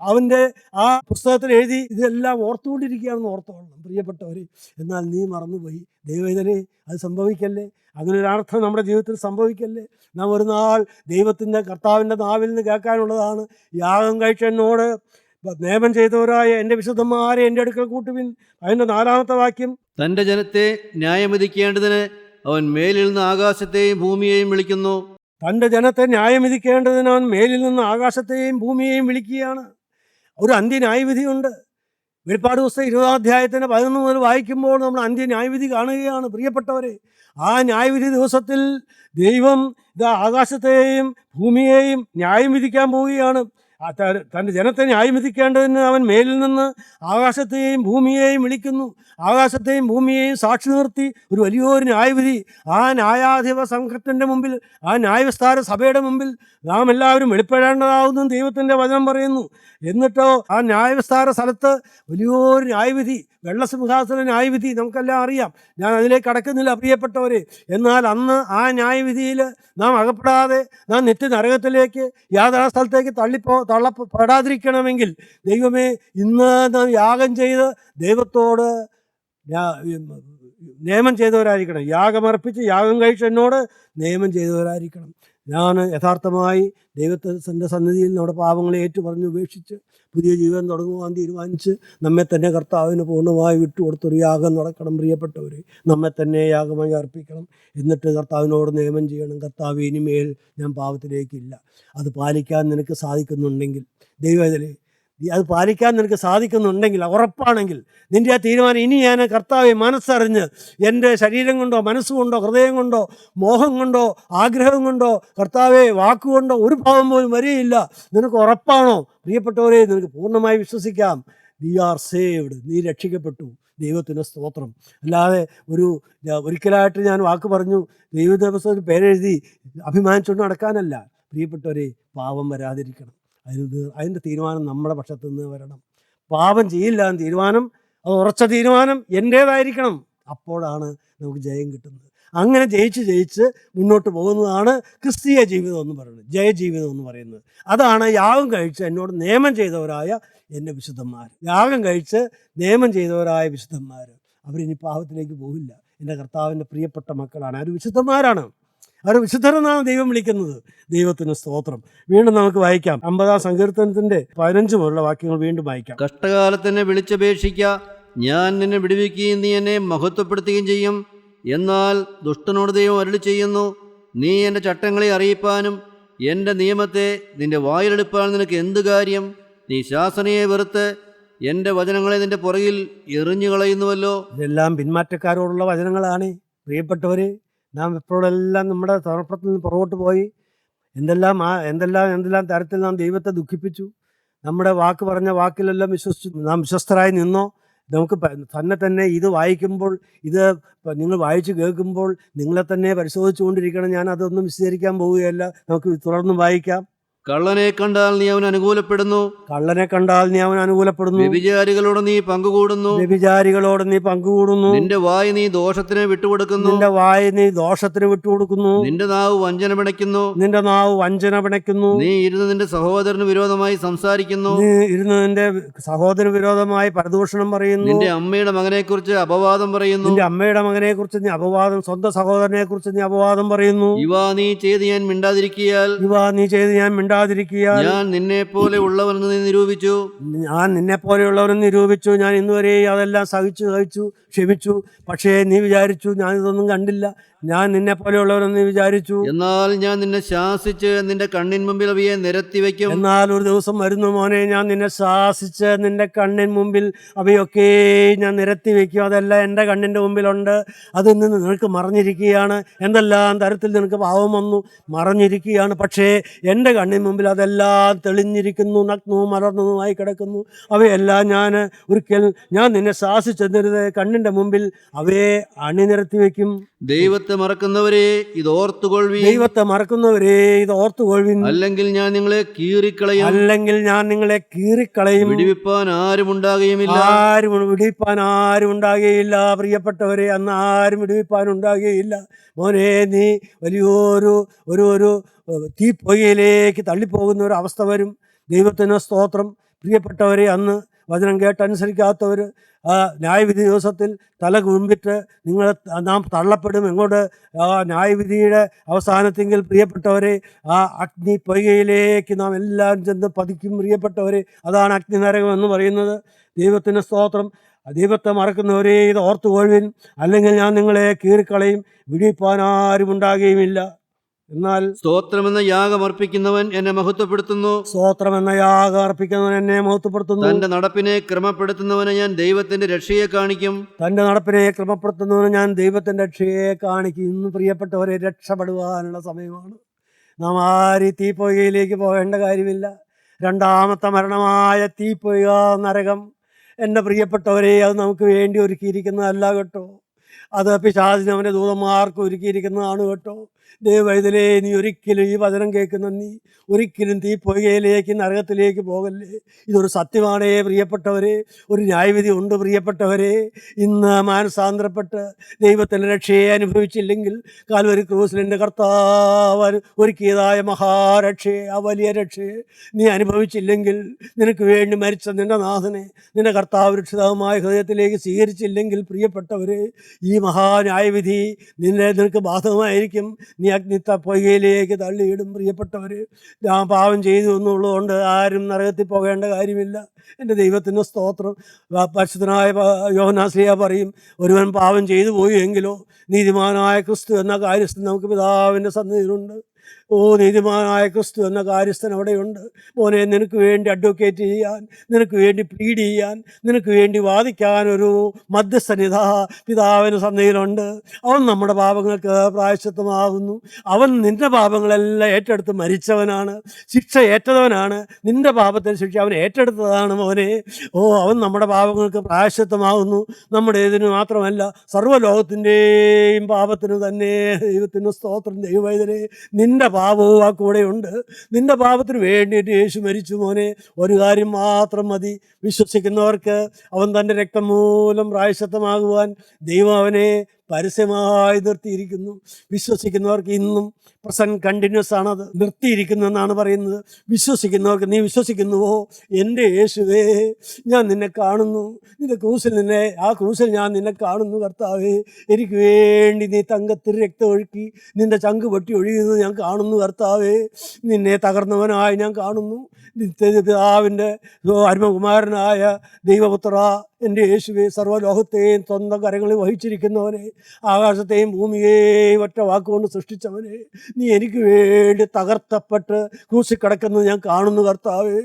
അവൻ്റെ ആ പുസ്തകത്തിൽ എഴുതി ഇതെല്ലാം ഓർത്തുകൊണ്ടിരിക്കുകയാണെന്ന് ഓർത്തോളണം പ്രിയപ്പെട്ടവർ. എന്നാൽ നീ മറന്നുപോയി. ദൈവവേദനെ അത് സംഭവിക്കല്ലേ. അങ്ങനെ ഒരർത്ഥം നമ്മുടെ ജീവിതത്തിൽ സംഭവിക്കല്ലേ. നാം ഒരു നാൾ ദൈവത്തിൻ്റെ കർത്താവിൻ്റെ നാവിൽ നിന്ന് കേൾക്കാനുള്ളതാണ്, യാഗം കഴിച്ചെന്നോട് നിയമം ചെയ്തവരായ എൻ്റെ വിശുദ്ധന്മാരെ എൻ്റെ അടുക്കൽ കൂട്ടുവിൻ. അതിൻ്റെ 4-ാമത്തെ വാക്യം, തൻ്റെ ജനത്തെ ന്യായവിധിക്കേണ്ടതിന് അവൻ മേലിൽ നിന്ന് ആകാശത്തെയും ഭൂമിയെയും വിളിക്കുന്നു. തൻ്റെ ജനത്തെ ന്യായം വിധിക്കേണ്ടതിന് അവൻ മേലിൽ നിന്ന് ആകാശത്തെയും ഭൂമിയെയും വിളിക്കുകയാണ്. ഒരു അന്ത്യന്യായവിധിയുണ്ട്. വെളിപ്പാട് പുസ്തകം 20-ാം അധ്യായത്തിന് 11 മുതൽ വായിക്കുമ്പോൾ നമ്മൾ അന്ത്യന്യായവിധി കാണുകയാണ് പ്രിയപ്പെട്ടവരെ. ആ ന്യായവിധി ദിവസത്തിൽ ദൈവം ഇതാ ആകാശത്തെയും ഭൂമിയെയും ന്യായം വിധിക്കാൻ പോവുകയാണ്. തൻ്റെ ജനത്തെ ന്യായം വിധിക്കേണ്ടതിന് അവൻ മേലിൽ നിന്ന് ആകാശത്തെയും ഭൂമിയെയും വിളിക്കുന്നു. ആകാശത്തെയും ഭൂമിയെയും സാക്ഷി നിർത്തി ഒരു വലിയൊരു ന്യായവിധി. ആ ന്യായാധിപ സംഘത്തിൻ്റെ മുമ്പിൽ, ആ ന്യായവിസ്താര സഭയുടെ മുമ്പിൽ നാം എല്ലാവരും വെളിപ്പെടേണ്ടതാവുന്നു ദൈവത്തിൻ്റെ വചനം പറയുന്നു. എന്നിട്ടോ ആ ന്യായവിസ്താര സ്ഥലത്ത് വലിയൊരു ന്യായവിധി, വെള്ളസിംഹാസന ന്യായവിധി നമുക്കെല്ലാം അറിയാം. ഞാൻ അതിലേക്ക് കടക്കുന്നില്ല പ്രിയപ്പെട്ടവരെ. എന്നാൽ അന്ന് ആ ന്യായവിധിയിൽ നാം അകപ്പെടാതെ നാം നിത്യനരകത്തിലേക്ക് യാഥാസ്ഥലത്തേക്ക് തള്ളപ്പെടാതിരിക്കണമെങ്കിൽ ദൈവമേ, ഇന്ന് നാം യാഗം ചെയ്ത് ദൈവത്തോട് നിയമം ചെയ്തവരായിരിക്കണം. യാഗമർപ്പിച്ച് യാഗം കഴിച്ച് എന്നോട് നിയമം ചെയ്തവരായിരിക്കണം. ഞാൻ യഥാർത്ഥമായി ദൈവത്തിൻ്റെ സന്നിധിയിൽ നമ്മുടെ പാപങ്ങളെ ഏറ്റുപറഞ്ഞ് ഉപേക്ഷിച്ച് പുതിയ ജീവൻ തുടങ്ങുവാൻ തീരുമാനിച്ച് നമ്മെ തന്നെ കർത്താവിന് പൂർണ്ണമായി വിട്ടുകൊടുത്തൊരു യാഗം നടക്കണം പ്രിയപ്പെട്ടവർ. നമ്മെ തന്നെ യാഗമായി അർപ്പിക്കണം. എന്നിട്ട് കർത്താവിനോട് നിയമം ചെയ്യണം. കർത്താവ്, ഇനിമേൽ ഞാൻ പാപത്തിലേക്കില്ല. അത് പാലിക്കാൻ നിനക്ക് സാധിക്കുന്നുണ്ടെങ്കിൽ, ദൈവത്തിലെ അത് പാലിക്കാൻ നിനക്ക് സാധിക്കുന്നുണ്ടെങ്കിൽ, ഉറപ്പാണെങ്കിൽ നിൻ്റെ ആ തീരുമാനം, ഇനി ഞാൻ കർത്താവെ മനസ്സറിഞ്ഞ് എൻ്റെ ശരീരം കൊണ്ടോ മനസ്സുകൊണ്ടോ ഹൃദയം കൊണ്ടോ മോഹം കൊണ്ടോ ആഗ്രഹം കൊണ്ടോ കർത്താവെ വാക്കുകൊണ്ടോ ഒരു പാപം പോലും വരികയില്ല, നിനക്ക് ഉറപ്പാണോ പ്രിയപ്പെട്ടവരെ? നിനക്ക് പൂർണ്ണമായി വിശ്വസിക്കാം. വി ആർ സേവ്ഡ്, നീ രക്ഷിക്കപ്പെട്ടു. ദൈവത്തിന് സ്തോത്രം. അല്ലാതെ ഒരിക്കലായിട്ട് ഞാൻ വാക്ക് പറഞ്ഞു ദൈവദേവസ്ഥയിൽ പേരെഴുതി അഭിമാനിച്ചുകൊണ്ട് നടക്കാനല്ല പ്രിയപ്പെട്ടവരെ. പാപം വരാതിരിക്കണം. അതിൻ്റെ തീരുമാനം നമ്മുടെ പക്ഷത്തു നിന്ന് വരണം. പാപം ചെയ്യില്ല എന്ന തീരുമാനം, അത് ഉറച്ച തീരുമാനം എൻ്റേതായിരിക്കണം. അപ്പോഴാണ് നമുക്ക് ജയം കിട്ടുന്നത്. അങ്ങനെ ജയിച്ച് മുന്നോട്ട് പോകുന്നതാണ് ക്രിസ്തീയ ജീവിതം എന്ന് പറയുന്നത്, ജയജീവിതം എന്ന് പറയുന്നത്. അതാണ് യാഗം കഴിച്ച് എന്നോട് നിയമം ചെയ്തവരായ എൻ്റെ വിശുദ്ധന്മാർ. യാഗം കഴിച്ച് നിയമം ചെയ്തവരായ വിശുദ്ധന്മാർ അവരിനി പാപത്തിലേക്ക് പോകില്ല. എൻ്റെ കർത്താവിൻ്റെ പ്രിയപ്പെട്ട മക്കളാണ്, അവർ വിശുദ്ധന്മാരാണ്. അവർ വിശുദ്ധരെന്നാണ് ദൈവം വിളിക്കുന്നത്. ദൈവത്തിന് സ്തോത്രം. വീണ്ടും നമുക്ക് വായിക്കാം 50-ാം സങ്കീർത്തനത്തിൻ്റെ 15 മുതലുള്ള വാക്യങ്ങൾ വീണ്ടും വായിക്കാം. കഷ്ടകാലത്തിനെ വിളിച്ചപേക്ഷിക്ക, ഞാൻ നിന്നെ വിടുവിക്കുകയും നീ എന്നെ മഹത്വപ്പെടുത്തുകയും ചെയ്യും. എന്നാൽ ദുഷ്ടനോട് ദൈവം അരുളി ചെയ്യുന്നു, നീ എൻ്റെ ചട്ടങ്ങളെ അറിയിപ്പാനും എൻ്റെ നിയമത്തെ നിൻ്റെ വായിലെടുപ്പാൻ നിനക്ക് എന്ത് കാര്യം? നീ ശാസനയെ വെറുത്ത് എൻ്റെ വചനങ്ങളെ നിൻ്റെ പുറകിൽ എറിഞ്ഞു കളയുന്നുവല്ലോ. ഇതെല്ലാം പിന്മാറ്റക്കാരോടുള്ള വചനങ്ങളാണ് പ്രിയപ്പെട്ടവർ. നാം എപ്പോഴെല്ലാം നമ്മുടെ സമർപ്പണത്തിൽ നിന്ന് പുറകോട്ട് പോയി എന്തെല്ലാം തരത്തിൽ നാം ദൈവത്തെ ദുഃഖിപ്പിച്ചു. നമ്മുടെ വാക്ക് പറഞ്ഞ വാക്കിലെല്ലാം വിശ്വസിച്ചു നാം വിശ്വസ്തരായി നിന്നോ? നമുക്ക് തന്നെ ഇത് വായിക്കുമ്പോൾ, ഇത് നിങ്ങൾ വായിച്ച് കേൾക്കുമ്പോൾ നിങ്ങളെ തന്നെ പരിശോധിച്ചു കൊണ്ടിരിക്കണം. ഞാൻ അതൊന്നും വിശദീകരിക്കാൻ പോവുകയല്ല. നമുക്ക് തുടർന്ന് വായിക്കാം. കള്ളനെ കണ്ടാൽ നീ അവൻ അനുകൂലപ്പെടുന്നു. വ്യഭിചാരികളോട് നീ പങ്കുകൂടുന്നു. നിന്റെ വായ് നീ ദോഷത്തിന് വിട്ടുകൊടുക്കുന്നു. നിന്റെ നാവ് വഞ്ചന പിണയ്ക്കുന്നു. നീ ഇരുന്ന് നിന്റെ സഹോദരന് വിരോധമായി സംസാരിക്കുന്നു. നിന്റെ സഹോദരന് വിരോധമായി പരദൂഷണം പറയുന്നു. നിന്റെ അമ്മയുടെ മകനെ കുറിച്ച് അപവാദം പറയുന്നു. നീ അപവാദം, സ്വന്തം സഹോദരനെ കുറിച്ച് നീ അപവാദം പറയുന്നു. ഇവ നീ ചെയ്ത് ഞാൻ മിണ്ടാതിരിക്കിയാൽ ഞാൻ നിന്നെ പോലെ ഉള്ളവനെന്ന് നിരൂപിച്ചു. ഞാൻ ഇന്നുവരെ അതെല്ലാം സഹിച്ചു ക്ഷമിച്ചു. പക്ഷേ നീ വിചാരിച്ചു ഞാനിതൊന്നും കണ്ടില്ല, ഞാൻ നിന്നെ പോലെയുള്ളവരെന്ന് വിചാരിച്ചു. എന്നാൽ ഞാൻ നിന്നെ ശാസിച്ച് നിന്റെ കണ്ണിൻ മുമ്പിൽ അവയെ നിരത്തി വയ്ക്കും. എന്നാൽ ഒരു ദിവസം വരുന്നു മോനെ, ഞാൻ നിന്നെ ശാസിച്ച് നിന്റെ കണ്ണിൻ മുമ്പിൽ അവയൊക്കെ ഞാൻ നിരത്തി വയ്ക്കും. അതെല്ലാം എൻ്റെ കണ്ണിൻ്റെ മുമ്പിലുണ്ട്. അതിൽ നിന്ന് നിനക്ക് മറഞ്ഞിരിക്കുകയാണ്. എന്തെല്ലാം തരത്തിൽ നിനക്ക് പാവം വന്നു മറഞ്ഞിരിക്കുകയാണ്. പക്ഷേ എൻ്റെ കണ്ണിൻ മുമ്പിൽ അതെല്ലാം തെളിഞ്ഞിരിക്കുന്നു, നഗ്നവും മലർന്നതുമായി കിടക്കുന്നു. അവയെല്ലാം ഞാൻ നിന്നെ ശാസിച്ചെന്നിരുത് കണ്ണിൻ്റെ മുമ്പിൽ അവയെ അണിനിരത്തി വയ്ക്കും. ദൈവത്തെ മറക്കുന്നവരെ ഇത് ഓർത്തുകൊള്ളുവിൻ. അല്ലെങ്കിൽ ഞാൻ നിങ്ങളെ കീറിക്കളയും. വിടുവിപ്പാൻ ആരും ഉണ്ടാകുകയില്ല. പ്രിയപ്പെട്ടവരെ, അന്ന് ആരും വിടുവിപ്പാൻ ഉണ്ടാകുകയില്ല. മോനെ, നീ വലിയൊരു ഒരു തീപ്പൊയ്യയിലേക്ക് തള്ളിപ്പോകുന്ന ഒരു അവസ്ഥ വരും. ദൈവത്തിന് സ്തോത്രം. പ്രിയപ്പെട്ടവരെ, അന്ന് വചനം കേട്ടനുസരിക്കാത്തവർ ആ ന്യായവിധി ദിവസത്തിൽ തല കുമ്പിട്ട് നാം തള്ളപ്പെടും. എങ്ങോട്ട്? ആ ന്യായവിധിയുടെ അവസാനത്തെങ്കിൽ പ്രിയപ്പെട്ടവരെ, ആ അഗ്നി പൊയ്കയിലേക്ക് നാം എല്ലാവരും ചെന്ന് പതിക്കും. പ്രിയപ്പെട്ടവരെ, അതാണ് അഗ്നി നരകം എന്ന് പറയുന്നത്. ദൈവത്തിന് സ്തോത്രം. ദൈവത്തെ മറക്കുന്നവരെ ഇത് ഓർത്തുകൊള്ളുവിൻ, അല്ലെങ്കിൽ ഞാൻ നിങ്ങളെ കീറിക്കളയും, വിടിപ്പാൻ ആരും ഉണ്ടാകുകയുമില്ല. എന്നാൽ സ്തോത്രമെന്ന യാഗം അർപ്പിക്കുന്നവൻ എന്നെ മഹത്വപ്പെടുത്തുന്നു. സ്തോത്രമെന്ന യാഗം അർപ്പിക്കുന്നവൻ എന്നെ മഹത്വപ്പെടുത്തുന്നു. തന്റെ നടപ്പിനെ ക്രമപ്പെടുത്തുന്നവന് ഞാൻ ദൈവത്തിന്റെ രക്ഷയെ കാണിക്കും. തൻ്റെ നടപ്പിനെ ക്രമപ്പെടുത്തുന്നവന് ഞാൻ ദൈവത്തിൻ്റെ രക്ഷയെ കാണിക്കും. ഇന്ന് പ്രിയപ്പെട്ടവരെ, രക്ഷപ്പെടുവാനുള്ള സമയമാണ്. നാം ആരും തീപ്പൊയ്കയിലേക്ക് പോകേണ്ട കാര്യമില്ല. രണ്ടാമത്തെ മരണമായ തീപ്പൊയ്ക, നരകം, എൻ്റെ പ്രിയപ്പെട്ടവരെ, അത് നമുക്ക് വേണ്ടി ഒരുക്കിയിരിക്കുന്നതല്ല കേട്ടോ. അത് പിശാചിന് അവൻ്റെ ദൂതന്മാർക്ക് ഒരുക്കിയിരിക്കുന്നതാണ് കേട്ടോ. ദൈവവൈതലേ, നീ ഒരിക്കലും ഈ വചനം കേൾക്കുന്ന നീ ഒരിക്കലും തീപ്പൊയ്കയിലേക്ക്, നരകത്തിലേക്ക് പോകല്ലേ. ഇതൊരു സത്യമാണേ പ്രിയപ്പെട്ടവരെ. ഒരു ന്യായവിധി ഉണ്ട് പ്രിയപ്പെട്ടവരെ. ഇന്ന് മാനസാന്തരപ്പെട്ട് ദൈവത്തിൻ്റെ രക്ഷയെ അനുഭവിച്ചില്ലെങ്കിൽ, കാൽവരി ക്രൂസിൽ എൻ്റെ കർത്താവ് ഒരുക്കിയതായ മഹാരക്ഷയെ, ആ വലിയ രക്ഷയെ നീ അനുഭവിച്ചില്ലെങ്കിൽ, നിനക്ക് വേണ്ടി മരിച്ച നിൻ്റെ നാഥനെ നിൻ്റെ കർത്താവ് രക്ഷിതാവുമായ ഹൃദയത്തിലേക്ക് സ്വീകരിച്ചില്ലെങ്കിൽ, പ്രിയപ്പെട്ടവരെ, ഈ മഹാന്യായവിധി നിനക്ക് ബാധകമായിരിക്കും. നീ അഗ്നിത്ത പൊയ്കയിലേക്ക് തള്ളിയിടും. പ്രിയപ്പെട്ടവർ, ഞാൻ പാപം ചെയ്തു എന്നുള്ളതുകൊണ്ട് ആരും നരകത്തിൽ പോകേണ്ട കാര്യമില്ല. എൻ്റെ ദൈവത്തിൻ്റെ സ്തോത്രം. പരിശുദ്ധനായ യോഹന്നാശ്ലീഹ പറയും, ഒരുവൻ പാപം ചെയ്തു പോയി എങ്കിലോ നീതിമാനായ ക്രിസ്തു എന്ന കാര്യസ്ഥൻ നമുക്ക് പിതാവിൻ്റെ സന്നിധിയിലുണ്ട്. ഓ, നീതിമാനായ ക്രിസ്തു എന്ന കാര്യസ്ഥൻ അവിടെയുണ്ട്. മോനെ, നിനക്ക് വേണ്ടി അഡ്വക്കേറ്റ് ചെയ്യാൻ, നിനക്ക് വേണ്ടി പ്ലീഡ് ചെയ്യാൻ, നിനക്ക് വേണ്ടി വാദിക്കാൻ ഒരു മധ്യസ്ഥനിത പിതാവിന് സന്നിധിയിലുണ്ട്. അവൻ നമ്മുടെ പാപങ്ങൾക്ക് പ്രായശ്ചിത്തമാകുന്നു. അവൻ നിൻ്റെ പാപങ്ങളെല്ലാം ഏറ്റെടുത്ത് മരിച്ചവനാണ്, ശിക്ഷ ഏറ്റവനാണ്. നിൻ്റെ പാപത്തിന് ശിക്ഷ അവൻ ഏറ്റെടുത്തതാണ് മോനെ. ഓ, അവൻ നമ്മുടെ പാപങ്ങൾക്ക് പ്രായശ്ചിത്തമാകുന്നു. നമ്മുടെ ഇതിന് മാത്രമല്ല, സർവ്വലോകത്തിൻ്റെയും പാപത്തിന് തന്നെ. ദൈവത്തിന് സ്തോത്രം. ദൈവവൈതലേ, നിൻ്റെ പാപവും ആ കൂടെയുണ്ട്. നിൻ്റെ പാപത്തിന് വേണ്ടിയിട്ട് യേശു മരിച്ചു മോനെ. ഒരു കാര്യം മാത്രം മതി, വിശ്വസിക്കുന്നവർക്ക് അവൻ തൻ്റെ രക്തം മൂലം പ്രായശ്ചിത്തമാകുവാൻ ദൈവം അവനെ പരസ്യമായി നിർത്തിയിരിക്കുന്നു. വിശ്വസിക്കുന്നവർക്ക് ഇന്നും പ്രസൻറ്റ് കണ്ടിന്യൂസ് ആണത്, നിർത്തിയിരിക്കുന്നു എന്നാണ് പറയുന്നത്. വിശ്വസിക്കുന്നവർക്ക്, നീ വിശ്വസിക്കുന്നുവോ? എൻ്റെ യേശുവേ, ഞാൻ നിന്നെ കാണുന്നു. നിൻ്റെ ക്രൂസിൽ ആ ക്രൂസിൽ ഞാൻ നിന്നെ കാണുന്നു. കർത്താവേ, എനിക്ക് വേണ്ടി നീ തങ്കത്തിൽ രക്തം ഒഴുക്കി നിൻ്റെ ചങ്ക് പൊട്ടി ഒഴുകുന്നത് ഞാൻ കാണുന്നു. കർത്താവേ, നിന്നെ തകർന്നവനായി ഞാൻ കാണുന്നു. പിതാവിൻ്റെ അരുമകുമാരനായ ദൈവപുത്ര എൻ്റെ യേശുവേ, സർവ്വലോകത്തെയും സ്വന്തം കരങ്ങളിൽ വഹിച്ചിരിക്കുന്നവനെ, ആകാശത്തെയും ഭൂമിയെയും ഒറ്റ വാക്കുകൊണ്ട് സൃഷ്ടിച്ചവനെ, നീ എനിക്ക് വേണ്ടി തകർത്തപ്പെട്ട് ക്രൂശിൽ കിടക്കുന്നത് ഞാൻ കാണുന്നു. കർത്താവേ,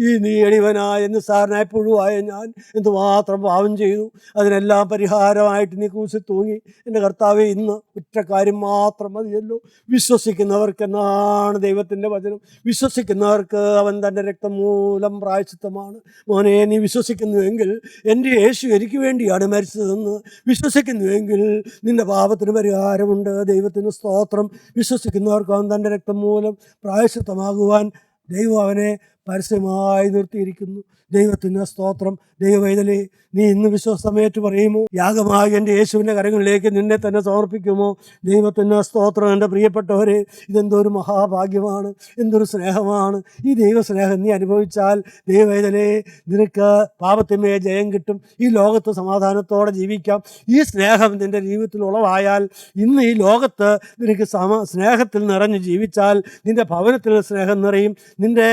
ഈ നീ എളിവനായ നിസ്സാരനായ പുഴുവായ ഞാൻ എന്തുമാത്രം പാപം ചെയ്തു. അതിനെല്ലാം പരിഹാരമായിട്ട് നീ ക്രൂശിൽ തൂങ്ങി. എൻ്റെ കർത്താവേ, ഇന്ന് ഒറ്റ കാര്യം മാത്രം മതിയല്ലോ. വിശ്വസിക്കുന്നവർക്കെന്നാണ് ദൈവത്തിൻ്റെ വചനം. വിശ്വസിക്കുന്നവർക്ക് അവൻ തൻ്റെ രക്തം മൂലം പ്രായശ്ചിത്തമാണ്. മോനെ, നീ വിശ്വസിക്കുന്നുവെങ്കിൽ എൻ്റെ യേശു എനിക്ക് വേണ്ടിയാണ് മരിച്ചതെന്ന് വിശ്വസിക്കുന്നുവെങ്കിൽ നിൻ്റെ പാപത്തിന് പരിഹാരമുണ്ട്. ദൈവത്തിന് സ്തോത്രം. വിശ്വസിക്കുന്നവർക്ക് അവൻ തൻ്റെ രക്തം മൂലം പ്രായശ്ചിത്തമാകുവാൻ ദൈവം അവനെ പരസ്യമായി നിർത്തിയിരിക്കുന്നു. ദൈവത്തിന് സ്തോത്രം. ദൈവവൈതലേ, നീ ഇന്ന് വിശ്വാസമേറ്റ് പറയുമോ? യാഗമായി എൻ്റെ യേശുവിൻ്റെ കരങ്ങളിലേക്ക് നിന്നെ തന്നെ സമർപ്പിക്കുമോ? ദൈവത്തിന് സ്തോത്രം. എൻ്റെ പ്രിയപ്പെട്ടവരെ, ഇതെന്തൊരു മഹാഭാഗ്യമാണ്, എന്തൊരു സ്നേഹമാണ്. ഈ ദൈവസ്നേഹം നീ അനുഭവിച്ചാൽ ദൈവവൈതലേ, നിനക്ക് പാപത്തിന്മേൽ ജയം കിട്ടും. ഈ ലോകത്ത് സമാധാനത്തോടെ ജീവിക്കാം. ഈ സ്നേഹം നിൻ്റെ ജീവിതത്തിൽ ഉളവായാൽ, ഇന്ന് ഈ ലോകത്ത് നിനക്ക് സ്നേഹത്തിൽ നിറഞ്ഞ് ജീവിച്ചാൽ നിൻ്റെ ഭവനത്തിൽ സ്നേഹം നിറയും, നിൻ്റെ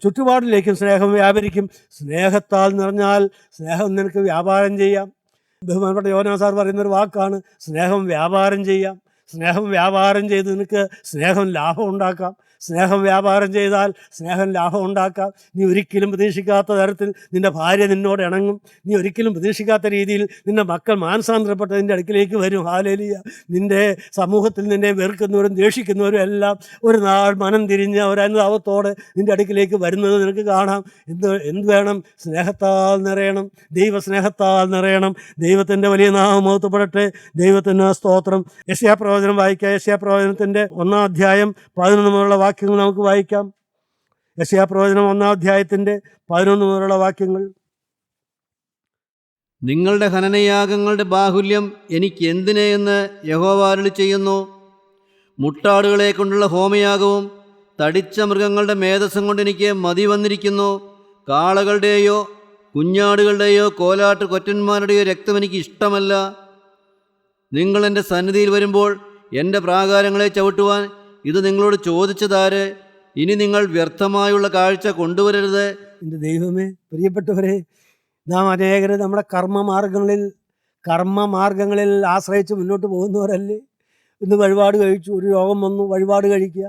ചുറ്റുപാടിലേക്കും സ്നേഹം വ്യാപരിക്കും. സ്നേഹത്താൽ നിറഞ്ഞാൽ സ്നേഹം നിനക്ക് വ്യാപാരം ചെയ്യാം. ബഹുമാനപ്പെട്ട യോഹന്നാൻ സാർ പറയുന്നൊരു വാക്കാണ്, സ്നേഹം വ്യാപാരം ചെയ്യാം. സ്നേഹം വ്യാപാരം ചെയ്ത് നിനക്ക് സ്നേഹം ലാഭം ഉണ്ടാക്കാം. സ്നേഹം വ്യാപാരം ചെയ്താൽ സ്നേഹം ലാഭം ഉണ്ടാക്കാം. നീ ഒരിക്കലും പ്രതീക്ഷിക്കാത്ത തരത്തിൽ നിൻ്റെ ഭാര്യ നിന്നോട് ഇണങ്ങും. നീ ഒരിക്കലും പ്രതീക്ഷിക്കാത്ത രീതിയിൽ നിൻ്റെ മക്കൾ മാനസാന്തരപ്പെട്ട് നിൻ്റെ അടുക്കിലേക്ക് വരും. ഹല്ലേലൂയ. നിൻ്റെ സമൂഹത്തിൽ നിന്നെ വെറുക്കുന്നവരും ദേഷിക്കുന്നവരും എല്ലാം ഒരു നാൾ മനം തിരിഞ്ഞ് ഒരനുതാപത്തോടെ നിൻ്റെ അടുക്കിലേക്ക് വരുന്നത് നിനക്ക് കാണാം. എന്ത് വേണം? സ്നേഹത്താൽ നിറയണം, ദൈവസ്നേഹത്താൽ നിറയണം. ദൈവത്തിൻ്റെ വലിയ നാമം മഹത്വപ്പെടട്ടെ. ദൈവത്തിന് സ്തോത്രം. യെശയ്യാ പ്രവചനം വായിക്കാം. യെശയ്യാ പ്രവചനത്തിൻ്റെ 1-ാം അധ്യായം 11 മുതലുള്ള വാക്യങ്ങൾ നമുക്ക് വായിക്കാം. യെശയ്യാ പ്രവചനം 1-ാം അധ്യായത്തിൻ്റെ 11 മുതലുള്ള വാക്യങ്ങൾ. നിങ്ങളുടെ ഹനനയാഗങ്ങളുടെ ബാഹുല്യം എനിക്ക് എന്തിനെ എന്ന് യഹോവ അരുളി ചെയ്യുന്നു. മുട്ടാടുകളെ കൊണ്ടുള്ള ഹോമയാഗവും തടിച്ച മൃഗങ്ങളുടെ മേധസ്സം കൊണ്ട് എനിക്ക് മതി വന്നിരിക്കുന്നു. കാളകളുടെയോ കുഞ്ഞാടുകളുടെയോ കോലാട്ട് കൊറ്റന്മാരുടെയോ രക്തം എനിക്ക് ഇഷ്ടമല്ല. നിങ്ങൾ എൻ്റെ സന്നിധിയിൽ വരുമ്പോൾ എൻ്റെ പ്രാകാരങ്ങളെ ചവിട്ടുവാൻ ഇത് നിങ്ങളോട് ചോദിച്ചതാര്? ഇനി നിങ്ങൾ വ്യർത്ഥമായുള്ള കാഴ്ച കൊണ്ടുവരരുത്. എൻ്റെ ദൈവമേ, പ്രിയപ്പെട്ടവരെ, നാം അനേകരെ നമ്മുടെ കർമ്മമാർഗങ്ങളിൽ ആശ്രയിച്ച് മുന്നോട്ട് പോകുന്നവരല്ലേ? ഇന്ന് വഴിപാട് കഴിച്ചു, ഒരു രോഗം വന്നു, വഴിപാട് കഴിക്കുക.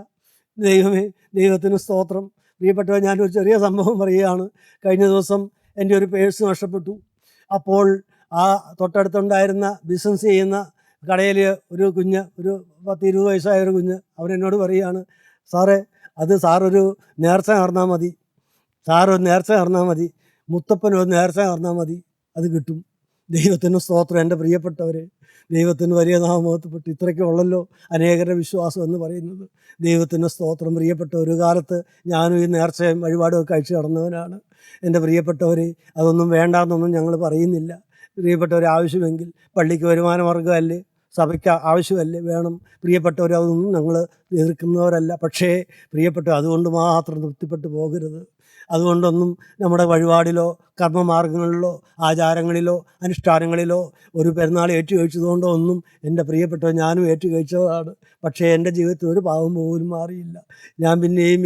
ദൈവമേ, ദൈവത്തിന് സ്തോത്രം. പ്രിയപ്പെട്ടവർ, ഞാനൊരു ചെറിയ സംഭവം പറയുകയാണ്. കഴിഞ്ഞ ദിവസം എൻ്റെ ഒരു പേഴ്സ് നഷ്ടപ്പെട്ടു. അപ്പോൾ ആ തൊട്ടടുത്തുണ്ടായിരുന്ന ബിസിനസ് ചെയ്യുന്ന കടയിൽ ഒരു കുഞ്ഞ്, ഒരു 10-20 വയസ്സായ ഒരു കുഞ്ഞ്, അവരെന്നോട് പറയുകയാണ്, സാറേ, അത് സാറൊരു നേർച്ച നേർന്നാൽ മതി, മുത്തപ്പനൊരു നേർച്ച നേർന്നാൽ മതി, അത് കിട്ടും. ദൈവത്തിന് സ്തോത്രം. എൻ്റെ പ്രിയപ്പെട്ടവരെ, ദൈവത്തിന് വലിയ നാമമഹത്വപ്പെട്ടു. ഇത്രയ്ക്ക് ഉള്ളല്ലോ അനേകരുടെ വിശ്വാസം എന്ന് പറയുന്നത്. ദൈവത്തിന് സ്തോത്രം. പ്രിയപ്പെട്ട ഒരു കാലത്ത് ഞാനും ഈ നേർച്ചയും വഴിപാടും കഴിച്ചു നടന്നവനാണ്. എൻ്റെ പ്രിയപ്പെട്ടവരെ, അതൊന്നും വേണ്ടാന്നൊന്നും ഞങ്ങൾ പറയുന്നില്ല. പ്രിയപ്പെട്ടവരെ, ആവശ്യമെങ്കിൽ പള്ളിക്ക് വരുമാനമാർഗ്ഗമല്ലേ, സഭയ്ക്ക് ആവശ്യമല്ലേ, വേണം. പ്രിയപ്പെട്ടവർ, അതൊന്നും ഞങ്ങൾ എതിർക്കുന്നവരല്ല. പക്ഷേ പ്രിയപ്പെട്ട, അതുകൊണ്ട് മാത്രം തൃപ്തിപ്പെട്ടു പോകരുത്. അതുകൊണ്ടൊന്നും നമ്മുടെ വഴിപാടിലോ കർമ്മമാർഗ്ഗങ്ങളിലോ ആചാരങ്ങളിലോ അനുഷ്ഠാനങ്ങളിലോ ഒരു പെരുന്നാൾ ഏറ്റുകഴിച്ചതുകൊണ്ടോ ഒന്നും എൻ്റെ പ്രിയപ്പെട്ടവർ, ഞാനും ഏറ്റുകഴിച്ചതാണ്. പക്ഷേ എൻ്റെ ജീവിതത്തിൽ ഒരു പാവം പോലും മാറിയില്ല. ഞാൻ പിന്നെയും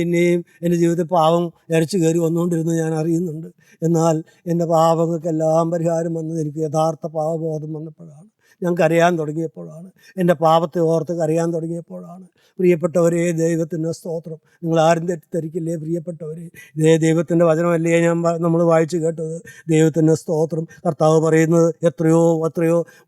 എൻ്റെ ജീവിതത്തിൽ പാവം ഇരച്ചു കയറി വന്നുകൊണ്ടിരുന്നത് ഞാൻ അറിയുന്നുണ്ട്. എന്നാൽ എൻ്റെ പാപങ്ങൾക്കെല്ലാം പരിഹാരം വന്നത് എനിക്ക് യഥാർത്ഥ പാവബോധം വന്നപ്പോഴാണ്. ഞാൻ കരയാൻ തുടങ്ങിയപ്പോഴാണ്. എൻ്റെ പാപത്തെ ഓർത്ത് കരയാൻ തുടങ്ങിയപ്പോഴാണ്. പ്രിയപ്പെട്ടവരെ, ദൈവത്തിൻ്റെ സ്തോത്രം. നിങ്ങൾ ആരും തെറ്റിദ്ധരിക്കില്ലേ പ്രിയപ്പെട്ടവരെ? ഇതേ ദൈവത്തിൻ്റെ വചനമല്ലേ നമ്മൾ വായിച്ചു കേട്ടത്? ദൈവത്തിൻ്റെ സ്തോത്രം. കർത്താവ് പറയുന്നത് എത്രയോ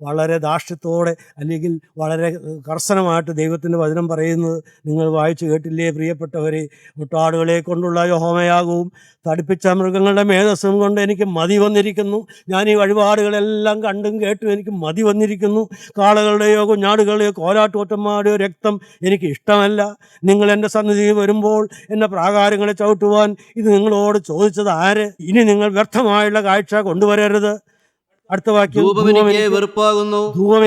വളരെ ധാർഷ്ട്യത്തോടെ, അല്ലെങ്കിൽ വളരെ കർശനമായിട്ട് ദൈവത്തിൻ്റെ വചനം പറയുന്നത് നിങ്ങൾ വായിച്ചു കേട്ടില്ലേ പ്രിയപ്പെട്ടവരെ? മുട്ടാടുകളെ കൊണ്ടുള്ള ഹോമയാഗവും തടിപ്പിച്ച മൃഗങ്ങളുടെ മേധസ്സും കൊണ്ട് എനിക്ക് മതി വന്നിരിക്കുന്നു. ഞാൻ ഈ വഴിപാടുകളെല്ലാം കണ്ടും കേട്ടും എനിക്ക് മതി വന്നിരിക്കുന്നു. കാളകളുടെയോ കുഞ്ഞാടുകളുടെയോ കോലാട്ടുകൊറ്റന്മാരുടെയോ രക്തം എനിക്ക് ഇഷ്ടമല്ല. നിങ്ങൾ എൻ്റെ സന്നിധിയിൽ വരുമ്പോൾ എൻ്റെ പ്രാകാരങ്ങളെ ചവിട്ടുവാൻ ഇത് നിങ്ങളോട് ചോദിച്ചത് ആര്? ഇനി നിങ്ങൾ വ്യർത്ഥമായുള്ള കാഴ്ച കൊണ്ടുവരരുത്. അടുത്ത വാക്യം, ധൂപം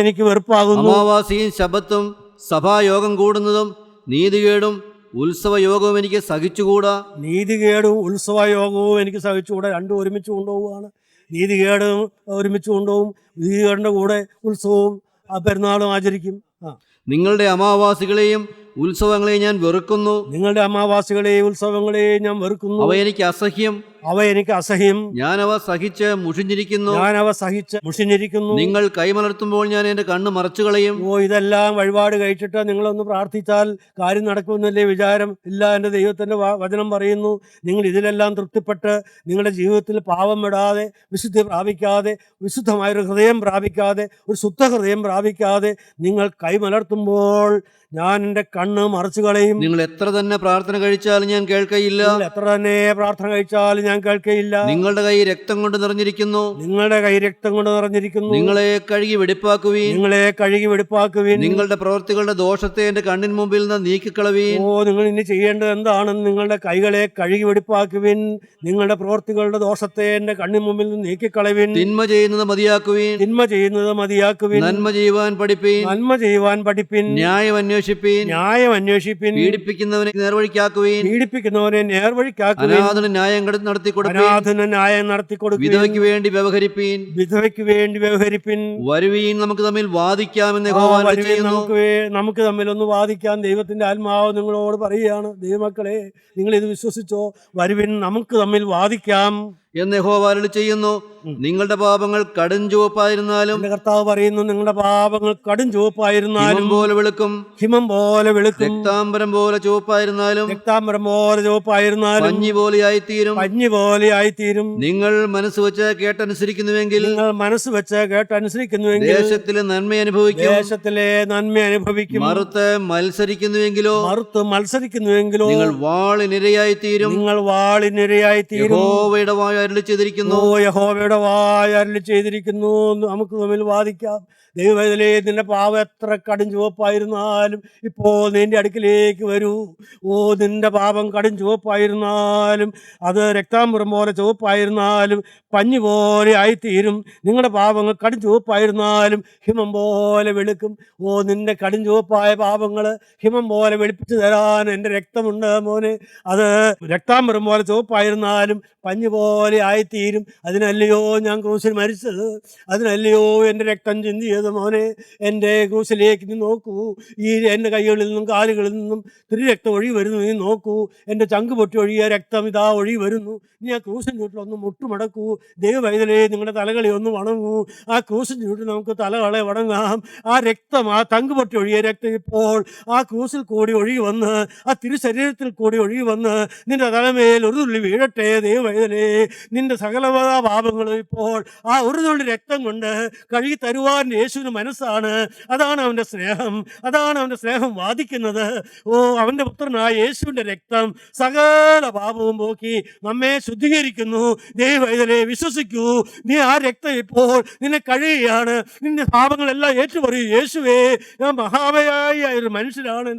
എനിക്ക് വെറുപ്പാകുന്നു. അമാവാസിയും ശബ്ബത്തും സഭായോഗം കൂടുന്നതും നീതികേടും ഉത്സവയോഗവും എനിക്ക് സഹിച്ചുകൂടാ. നീതികേടും ഉത്സവയോഗവും എനിക്ക് സഹിച്ചുകൂടാ. രണ്ടും ഒരുമിച്ച് കൊണ്ടുപോവുകയാണ്. നീതികേടും ഒരുമിച്ച് കൊണ്ടുപോകും. നീതികേടിൻ്റെ കൂടെ ഉത്സവവും പെരുന്നാളും ആചരിക്കും. നിങ്ങളുടെ അമാവാസികളെയും ഉത്സവങ്ങളെയും ഞാൻ വെറുക്കുന്നു. നിങ്ങളുടെ അമാവാസികളെയും ഉത്സവങ്ങളെയും ഞാൻ വെറുക്കുന്നു. അവ എനിക്ക് അസഹ്യം. ഞാൻ അവ സഹിച്ച് മുഷിഞ്ഞിരിക്കുന്നു. നിങ്ങൾ കൈമലർത്തുമ്പോൾ ഞാൻ എൻ്റെ കണ്ണ് മറച്ചു കളയും. ഇതെല്ലാം വഴിപാട് കഴിച്ചിട്ട് നിങ്ങളൊന്ന് പ്രാർത്ഥിച്ചാൽ കാര്യം നടക്കുമെന്നല്ലേ വിചാരം? ഇല്ല, എൻ്റെ ദൈവത്തിൻ്റെ വചനം പറയുന്നു, നിങ്ങൾ ഇതിലെല്ലാം തൃപ്തിപ്പെട്ട് നിങ്ങളുടെ ജീവിതത്തിൽ പാപം വിടാതെ, വിശുദ്ധി പ്രാപിക്കാതെ, വിശുദ്ധമായൊരു ഹൃദയം പ്രാപിക്കാതെ, ഒരു ശുദ്ധ ഹൃദയം പ്രാപിക്കാതെ നിങ്ങൾ കൈമലർത്തുമ്പോൾ ഞാൻ എൻ്റെ കണ്ണ് മറച്ചു കളയും. നിങ്ങൾ എത്ര തന്നെ പ്രാർത്ഥന കഴിച്ചാലും ഞാൻ കേൾക്കയില്ല. നിങ്ങളുടെ കൈ രക്തം കൊണ്ട് നിറഞ്ഞിരിക്കുന്നു. നിങ്ങളെ കഴുകി വെടിപ്പാക്കുവീൻ. നിങ്ങളുടെ പ്രവൃത്തികളുടെ ദോഷത്തെ എൻ്റെ കണ്ണിന് മുമ്പിൽ നിന്ന് നീക്കിക്കളവീൻ. നിങ്ങൾ ഇനി ചെയ്യേണ്ടത് എന്താണെന്ന്? നിങ്ങളുടെ കൈകളെ കഴുകി വെടിപ്പാക്കുവിൻ. നിങ്ങളുടെ പ്രവൃത്തികളുടെ ദോഷത്തെ എൻ്റെ കണ്ണിന് മുമ്പിൽ നിന്ന് നീക്കിക്കളവിൻ. തിന്മ ചെയ്യുന്നത് മതിയാക്കുവിൻ. നന്മ ചെയ്യുവാൻ പഠിപ്പീൻ. ന്യായം അന്വേഷിപ്പീൻ. പീഡിപ്പിക്കുന്നവനെ നേർവഴിക്കാക്കുവീൻ. അനാഥന് ന്യായം നടത്തി കൊടുപ്പീൻ. വിധവയ്ക്ക് വേണ്ടി വ്യവഹരിപ്പീൻ. വരുവീൻ, നമുക്ക് തമ്മിൽ വാദിക്കാമെന്ന് നമുക്ക് തമ്മിൽ ഒന്ന് വാദിക്കാം. ദൈവത്തിന്റെ ആത്മാവ് നിങ്ങളോട് പറയുകയാണ്, ദൈവമക്കളെ, നിങ്ങൾ ഇത് വിശ്വസിച്ചോ? വരുവിൻ, നമുക്ക് തമ്മിൽ വാദിക്കാം എന്ന് യഹോവ അരുളി ചെയ്യുന്നു. നിങ്ങളുടെ പാപങ്ങൾ കടും ചുവപ്പായിരുന്നാലും, കർത്താവ് പറയുന്നു, നിങ്ങളുടെ പാപങ്ങൾ കടും ചുവപ്പായിരുന്നാലും ഹിമം പോലെ വെളുക്കും. രക്താംബരം പോലെ ചുവപ്പായിരുന്നാലും പഞ്ഞി പോലെയായിത്തീരും. നിങ്ങൾ മനസ്സ് വെച്ച് കേട്ടനുസരിക്കുന്നുവെങ്കിൽ ദേശത്തിലെ നന്മ അനുഭവിക്കും. മറുത്ത് മത്സരിക്കുന്നുവെങ്കിലോ നിങ്ങൾ വാളിനിരയായിത്തീരും. യഹോവയുടെ വായ് അരുളി ചെയ്തിരിക്കുന്നു. യഹോവയുടെ വായ അരുളി ചെയ്തിരിക്കുന്നു. നമുക്ക് തമ്മിൽ വാദിക്കാം. ദൈവത്തിലെ നിന്റെ പാവം എത്ര കടും ചുവപ്പായിരുന്നാലും ഇപ്പോൾ നിന്റെ അടുക്കിലേക്ക് വരൂ. നിന്റെ പാപം കടും ചുവപ്പായിരുന്നാലും അത് രക്താംബരം പോലെ ചുവപ്പായിരുന്നാലും പഞ്ഞു പോലെ ആയിത്തീരും. നിങ്ങളുടെ പാപങ്ങൾ കടും ചുവപ്പായിരുന്നാലും ഹിമം പോലെ വെളുക്കും. നിന്റെ കടും ചുവപ്പായ പാപങ്ങൾ ഹിമം പോലെ വെളുപ്പിച്ച് തരാൻ എൻ്റെ രക്തമുണ്ട് മോനെ. അത് രക്താംബരം പോലെ ചുവപ്പായിരുന്നാലും പഞ്ഞു പോലെ ആയിത്തീരും. അതിനല്ലയോ ഞാൻ ക്രൂശിൽ മരിച്ചത്, അതിനല്ലയോ എൻ്റെ രക്തം ചിന്തിയത് മോനെ. എൻ്റെ ക്രൂശിലേക്ക് നീ നോക്കൂ. എൻ്റെ കൈകളിൽ നിന്നും കാലുകളിൽ നിന്നും തിരുരക്തം ഒഴുകി വരുന്നു. നീ നോക്കൂ, എൻ്റെ ചങ്ക് പൊട്ടി ഒഴുകിയ രക്തം ഇതാ ഒഴുകി വരുന്നു. നീ ആ ക്രൂശിൻ ചൂട്ടിലൊന്ന് മുട്ടുമടക്കൂ. ദൈവവൈതലേ, നിങ്ങളുടെ തലകളെ ഒന്ന് വണങ്ങൂ. ആ ക്രൂശിൻ ചൂട്ടിൽ നമുക്ക് തലകളെ വണങ്ങാം. ആ രക്തം, ആ തങ്ക് പൊട്ടി ഒഴുകിയ രക്തം ഇപ്പോൾ ആ ക്രൂശിൽ കൂടി ഒഴുകി വന്ന്, ആ തിരുശരീരത്തിൽ കൂടി ഒഴുകി വന്ന് നിന്റെ തലമേൽ ഒരു തുള്ളി വീഴട്ടെ. ദൈവവൈതലേ, നിന്റെ സകല പാപങ്ങളും ഇപ്പോൾ ആ ഒരു തുള്ളി രക്തം കൊണ്ട് കഴുകി തരുവാൻ യേശുവിന് മനസ്സാണ്. അതാണ് അവൻ്റെ സ്നേഹം, അതാണ് അവൻ്റെ സ്നേഹം വാദിക്കുന്നത്. അവൻ്റെ പുത്രനായ യേശുവിൻ്റെ രക്തം സകല പാപവും പോക്കി നമ്മെ ശുദ്ധീകരിക്കുന്നു. ദൈവവൈതലേ, വിശ്വസിക്കൂ. നീ ആ രക്തം ഇപ്പോൾ നിന്നെ കഴുകുകയാണ്. നിന്റെ പാപങ്ങളെല്ലാം ഏറ്റുപറയൂ. യേശുവേ, ഞാൻ മഹാമയായ ഒരു മനുഷ്യനാണ്.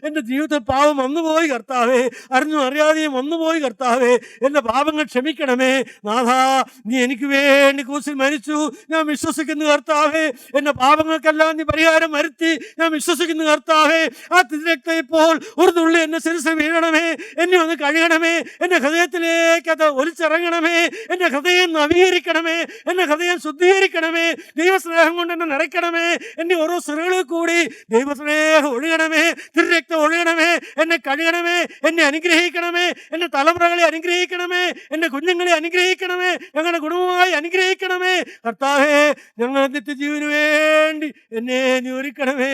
എൻ്റെ ജീവിതത്തിൽ പാപം വന്നുപോയി കർത്താവേ, അറിഞ്ഞും അറിയാതെയും വന്നുപോയി കർത്താവേ. എൻ്റെ പാപങ്ങൾ ക്ഷമിക്കണമേ നാഥാ. നീ എനിക്ക് വേണ്ടി ക്രൂശിൽ മരിച്ചു, ഞാൻ വിശ്വസിക്കുന്നു കർത്താവേ. എൻ്റെ പാപങ്ങൾക്കെല്ലാം നീ പരിഹാരം വരുത്തി, ഞാൻ വിശ്വസിക്കുന്നു കർത്താവേ. ആ രക്തം ഇപ്പോൾ ഒരു തുള്ളി എൻ്റെ ശിരസിൽ വീഴണമേ. എന്നെ ഒന്ന് കഴുകണമേ. എൻ്റെ ഹൃദയത്തിലേക്ക് അത് ഒലിച്ചിറങ്ങണമേ. എൻ്റെ ഹൃദയം നവീകരിക്കണമേ. എൻ്റെ ഹൃദയം ശുദ്ധീകരിക്കണമേ. ദൈവസ്നേഹം കൊണ്ട് എന്നെ നിറയ്ക്കണമേ. എൻ്റെ ഓരോ സിറകളിൽ കൂടി ദൈവസ്നേഹം ഒഴുകണമേ. തിരുരക്തം ഒഴുകണമേ. എന്നെ കഴുകണമേ. എന്നെ അനുഗ്രഹിക്കണമേ. എൻ്റെ തലമുറകളെ അനുഗ്രഹിക്കണമേ. എൻ്റെ കുഞ്ഞുങ്ങളെ അനുഗ്രഹിക്കണമേ. ഞങ്ങളുടെ കുടുംബമായി അനുഗ്രഹിക്കണമേ കർത്താവേ. ഞങ്ങൾ നിത്യജീവന് വേണ്ടി എന്നെ നീ ഒരുക്കണമേ.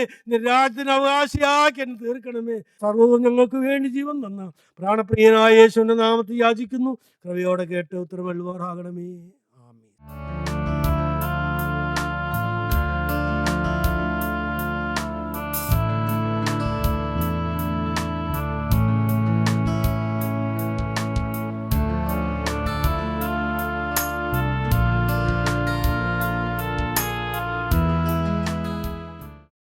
രാജ്യത്തിന് അവകാശിയാക്കി എന്നെ തീർക്കണമേ. സർവ്വവും ഞങ്ങൾക്ക് വേണ്ടി ജീവൻ തന്ന പ്രാണപ്രിയനായ യേശുവിൻ്റെ നാമത്തിൽ യാചിക്കുന്നു. കൃപയോടെ കേട്ട് ഉത്തരമൽവാറാകണമേ. ആമേൻ.